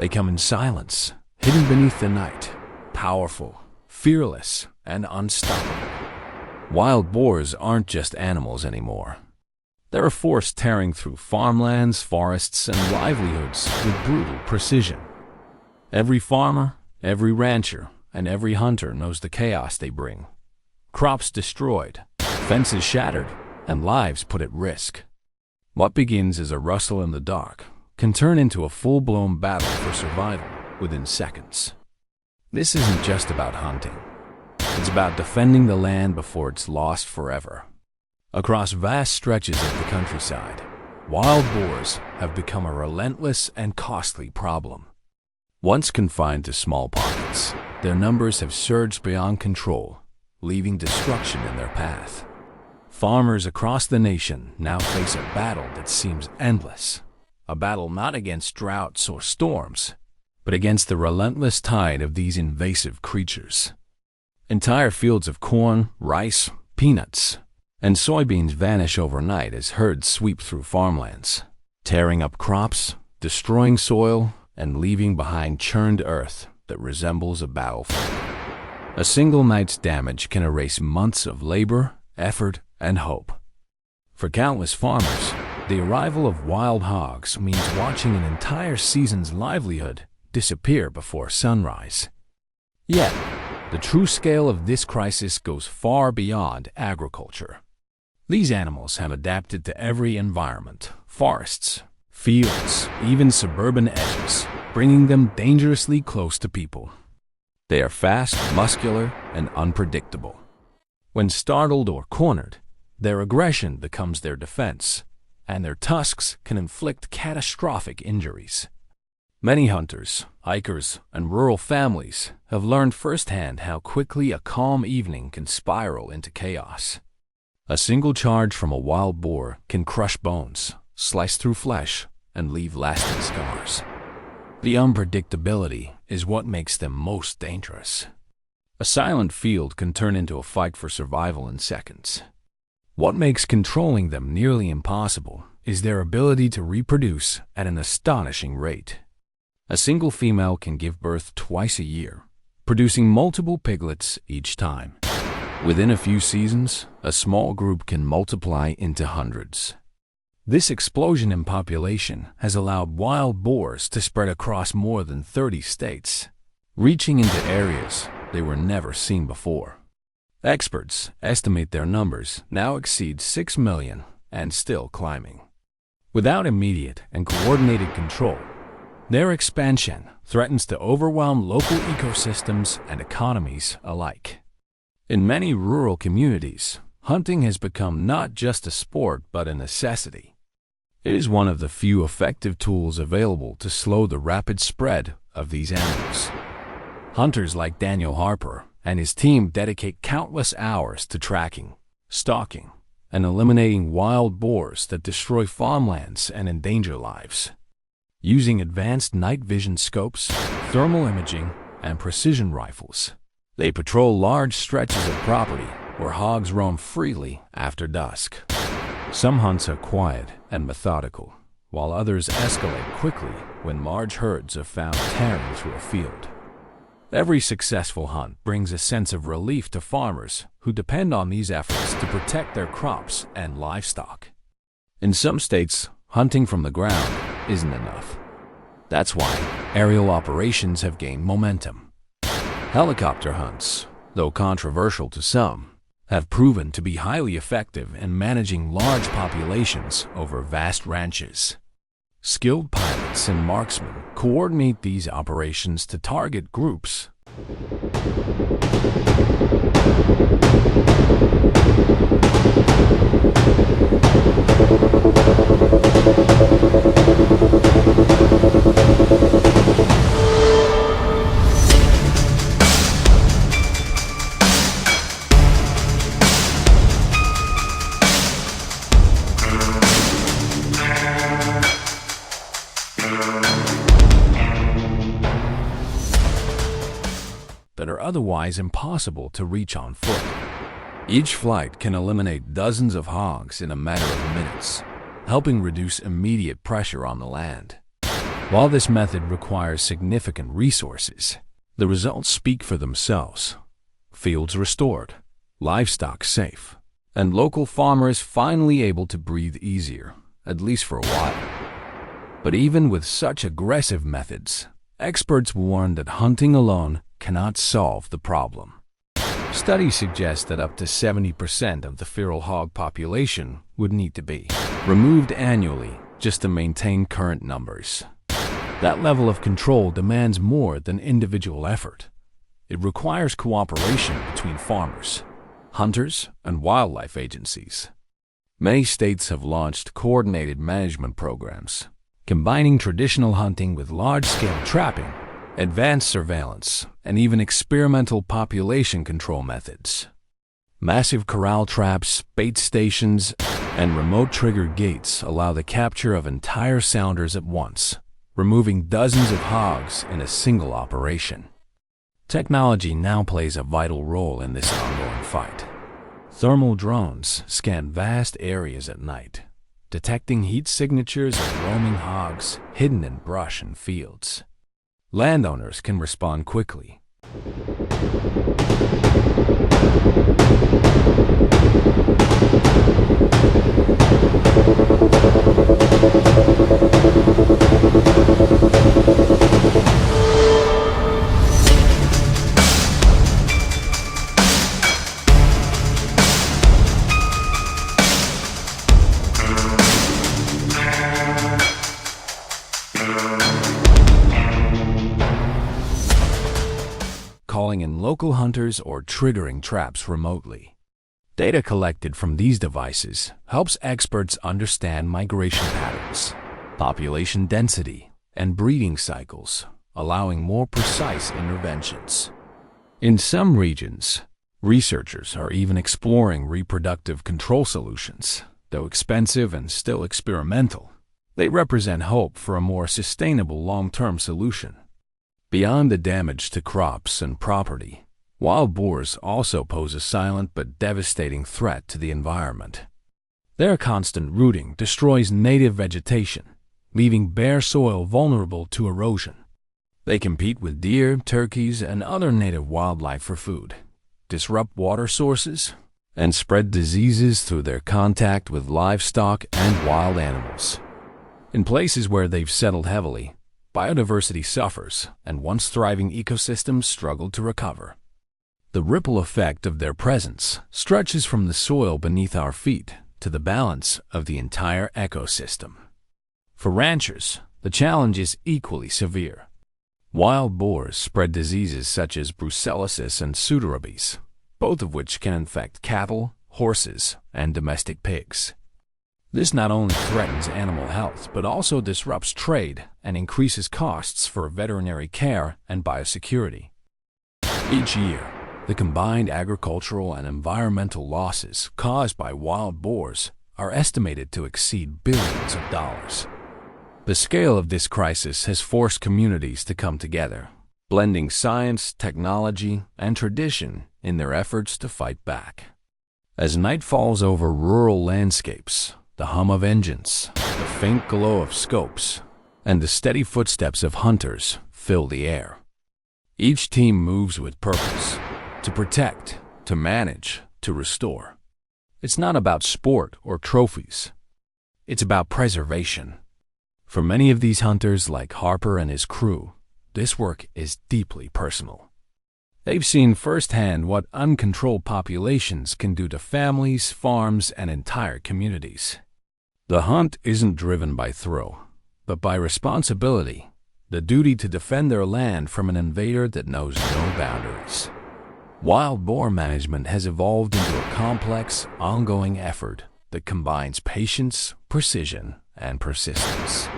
They come in silence, hidden beneath the night, powerful, fearless, and unstoppable. Wild boars aren't just animals anymore. They're a force tearing through farmlands, forests, and livelihoods with brutal precision. Every farmer, every rancher, and every hunter knows the chaos they bring. Crops destroyed, fences shattered, and lives put at risk. What begins as a rustle in the dark can turn into a full-blown battle for survival within seconds. This isn't just about hunting. It's about defending the land before it's lost forever. Across vast stretches of the countryside, wild boars have become a relentless and costly problem. Once confined to small pockets, their numbers have surged beyond control, leaving destruction in their path. Farmers across the nation now face a battle that seems endless. A battle not against droughts or storms, but against the relentless tide of these invasive creatures. Entire fields of corn, rice, peanuts, and soybeans vanish overnight as herds sweep through farmlands, tearing up crops, destroying soil, and leaving behind churned earth that resembles a battlefield. A single night's damage can erase months of labor, effort, and hope. For countless farmers, the arrival of wild hogs means watching an entire season's livelihood disappear before sunrise. Yet, the true scale of this crisis goes far beyond agriculture. These animals have adapted to every environment, forests, fields, even suburban edges, bringing them dangerously close to people. They are fast, muscular, and unpredictable. When startled or cornered, their aggression becomes their defense, and their tusks can inflict catastrophic injuries. Many hunters, hikers, and rural families have learned firsthand how quickly a calm evening can spiral into chaos. A single charge from a wild boar can crush bones, slice through flesh, and leave lasting scars. The unpredictability is what makes them most dangerous. A silent field can turn into a fight for survival in seconds. What makes controlling them nearly impossible is their ability to reproduce at an astonishing rate. A single female can give birth twice a year, producing multiple piglets each time. Within a few seasons, a small group can multiply into hundreds. This explosion in population has allowed wild boars to spread across more than 30 states, reaching into areas they were never seen before. Experts estimate their numbers now exceed 6 million and still climbing. Without immediate and coordinated control, their expansion threatens to overwhelm local ecosystems and economies alike. In many rural communities, hunting has become not just a sport but a necessity. It is one of the few effective tools available to slow the rapid spread of these animals. Hunters like Daniel Harper and his team dedicate countless hours to tracking, stalking, and eliminating wild boars that destroy farmlands and endanger lives. Using advanced night vision scopes, thermal imaging, and precision rifles, they patrol large stretches of property where hogs roam freely after dusk. Some hunts are quiet and methodical, while others escalate quickly when large herds are found tearing through a field. Every successful hunt brings a sense of relief to farmers who depend on these efforts to protect their crops and livestock. In some states, hunting from the ground isn't enough. That's why aerial operations have gained momentum. Helicopter hunts, though controversial to some, have proven to be highly effective in managing large populations over vast ranches. Skilled pilots and marksmen coordinate these operations to target groups. That are otherwise impossible to reach on foot. Each flight can eliminate dozens of hogs in a matter of minutes, helping reduce immediate pressure on the land. While this method requires significant resources, the results speak for themselves. Fields restored, livestock safe, and local farmers finally able to breathe easier, at least for a while. But even with such aggressive methods, experts warn that hunting alone cannot solve the problem. Studies suggest that up to 70% of the feral hog population would need to be removed annually just to maintain current numbers. That level of control demands more than individual effort. It requires cooperation between farmers, hunters, and wildlife agencies. Many states have launched coordinated management programs, combining traditional hunting with large-scale trapping, advanced surveillance, and even experimental population control methods. Massive corral traps, bait stations, and remote trigger gates allow the capture of entire sounders at once, removing dozens of hogs in a single operation. Technology now plays a vital role in this ongoing fight. Thermal drones scan vast areas at night, detecting heat signatures of roaming hogs hidden in brush and fields. Landowners can respond quickly. Calling in local hunters or triggering traps remotely. Data collected from these devices helps experts understand migration patterns, population density, and breeding cycles, allowing more precise interventions. In some regions, researchers are even exploring reproductive control solutions. Though expensive and still experimental, they represent hope for a more sustainable long-term solution. Beyond the damage to crops and property, wild boars also pose a silent but devastating threat to the environment. Their constant rooting destroys native vegetation, leaving bare soil vulnerable to erosion. They compete with deer, turkeys, and other native wildlife for food, disrupt water sources, and spread diseases through their contact with livestock and wild animals. In places where they've settled heavily, biodiversity suffers, and once thriving ecosystems struggle to recover. The ripple effect of their presence stretches from the soil beneath our feet to the balance of the entire ecosystem. For ranchers, the challenge is equally severe. Wild boars spread diseases such as brucellosis and pseudorabies, both of which can infect cattle, horses, and domestic pigs. This not only threatens animal health, but also disrupts trade and increases costs for veterinary care and biosecurity. Each year, the combined agricultural and environmental losses caused by wild boars are estimated to exceed billions of dollars. The scale of this crisis has forced communities to come together, blending science, technology, and tradition in their efforts to fight back. As night falls over rural landscapes, the hum of engines, the faint glow of scopes, and the steady footsteps of hunters fill the air. Each team moves with purpose, to protect, to manage, to restore. It's not about sport or trophies. It's about preservation. For many of these hunters, like Harper and his crew, this work is deeply personal. They've seen firsthand what uncontrolled populations can do to families, farms, and entire communities. The hunt isn't driven by thrill, but by responsibility, the duty to defend their land from an invader that knows no boundaries. Wild boar management has evolved into a complex, ongoing effort that combines patience, precision, and persistence.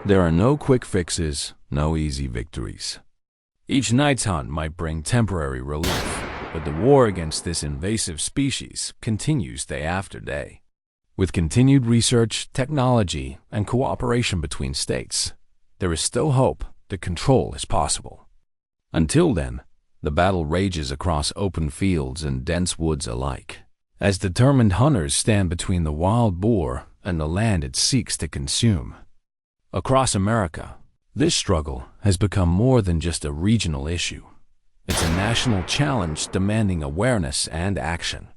There are no quick fixes, no easy victories. Each night's hunt might bring temporary relief, but the war against this invasive species continues day after day. With continued research, technology, and cooperation between states, there is still hope that control is possible. Until then, the battle rages across open fields and dense woods alike, as determined hunters stand between the wild boar and the land it seeks to consume. Across America, This struggle has become more than just a regional issue. It's a national challenge demanding awareness and action.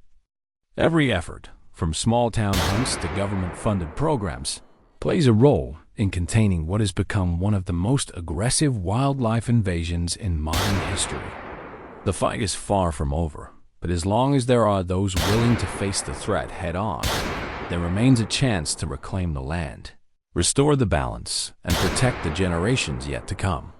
Every effort, from small-town hunts to government-funded programs, plays a role in containing what has become one of the most aggressive wildlife invasions in modern history. The fight is far from over, but as long as there are those willing to face the threat head-on, there remains a chance to reclaim the land, restore the balance, and protect the generations yet to come.